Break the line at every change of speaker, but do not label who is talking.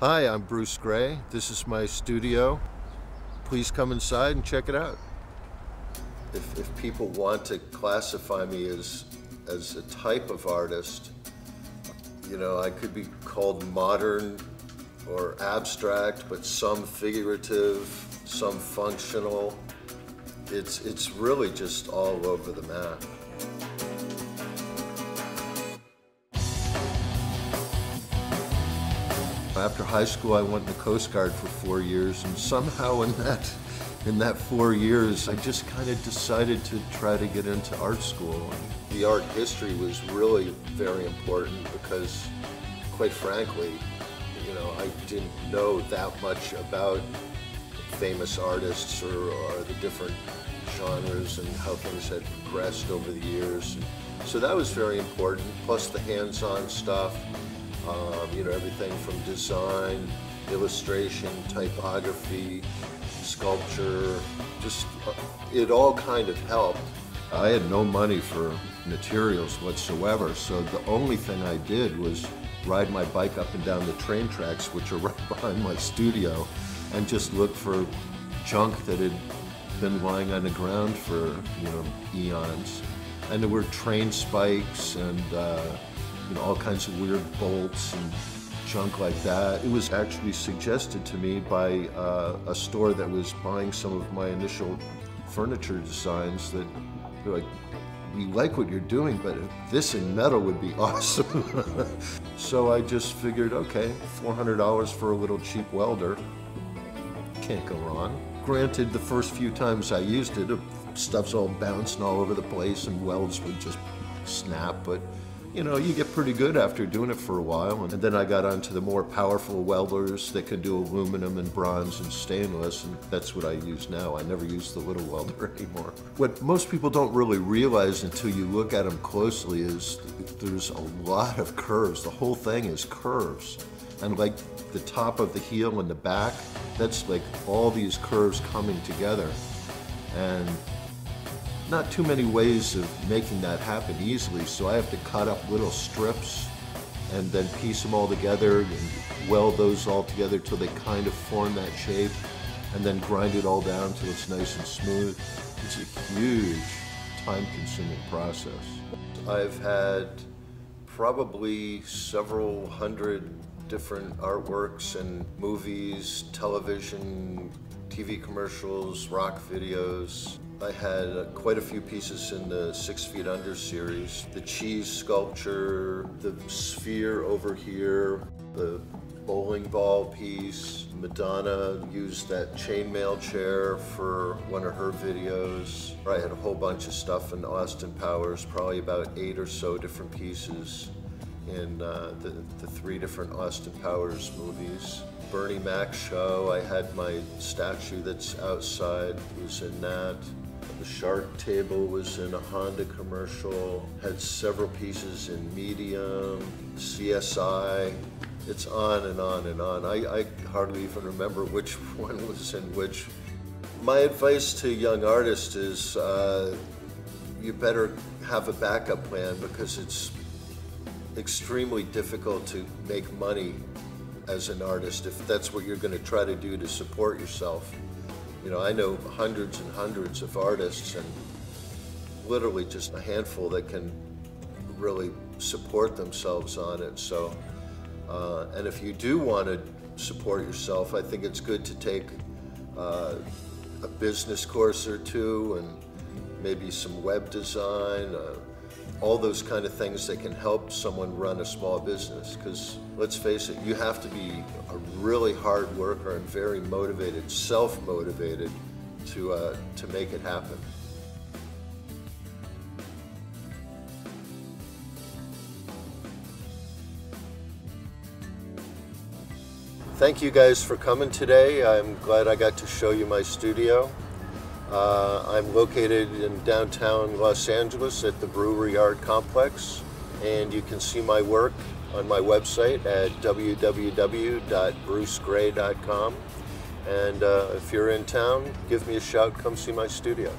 Hi, I'm Bruce Gray. This is my studio. Please come inside and check it out. If people want to classify me as a type of artist, I could be called modern or abstract, but some figurative, some functional. It's really just all over the map. After high school, I went in the Coast Guard for 4 years, and somehow in that 4 years, I just kind of decided to try to get into art school. And the art history was really very important because, quite frankly, I didn't know that much about famous artists or the different genres and how things had progressed over the years. So that was very important, plus the hands-on stuff. Everything from design, illustration, typography, sculpture, just it all kind of helped. I had no money for materials whatsoever, so the only thing I did was ride my bike up and down the train tracks, which are right behind my studio, and just look for junk that had been lying on the ground for, eons. And there were train spikes and all kinds of weird bolts and junk like that. It was actually suggested to me by a store that was buying some of my initial furniture designs that they're like, we like what you're doing, but this in metal would be awesome. So I just figured, okay, $400 for a little cheap welder. Can't go wrong. Granted, the first few times I used it, stuff's all bouncing all over the place and welds would just snap, but you get pretty good after doing it for a while. And then I got onto the more powerful welders that could do aluminum and bronze and stainless, and that's what I use now. I never use the little welder anymore. What most people don't really realize until you look at them closely is there's a lot of curves. The whole thing is curves. And like the top of the heel and the back, that's like all these curves coming together. And not too many ways of making that happen easily, so I have to cut up little strips and then piece them all together and weld those all together till they kind of form that shape, and then grind it all down till it's nice and smooth. It's a huge, time-consuming process. I've had probably several hundred different artworks and movies, television, TV commercials, rock videos. I had quite a few pieces in the 6 Feet Under series. The cheese sculpture, the sphere over here, the bowling ball piece. Madonna used that chainmail chair for one of her videos. I had a whole bunch of stuff in Austin Powers, probably about 8 or so different pieces in the 3 different Austin Powers movies. Bernie Mac show, I had my statue that's outside, was in that. The Shark Table was in a Honda commercial, had several pieces in Medium, CSI. It's on and on and on. I hardly even remember which one was in which. My advice to young artists is you better have a backup plan, because it's extremely difficult to make money as an artist if that's what you're going to try to do to support yourself. I know hundreds and hundreds of artists, and literally just a handful that can really support themselves on it. So, and if you do want to support yourself, I think it's good to take a business course or two, and maybe some web design, all those kind of things that can help someone run a small business. Because let's face it, you have to be a really hard worker and very motivated, self-motivated to make it happen. Thank you guys for coming today. I'm glad I got to show you my studio. I'm located in downtown Los Angeles at the Brewery Art Complex, and you can see my work on my website at www.brucegray.com. And if you're in town, give me a shout, come see my studio.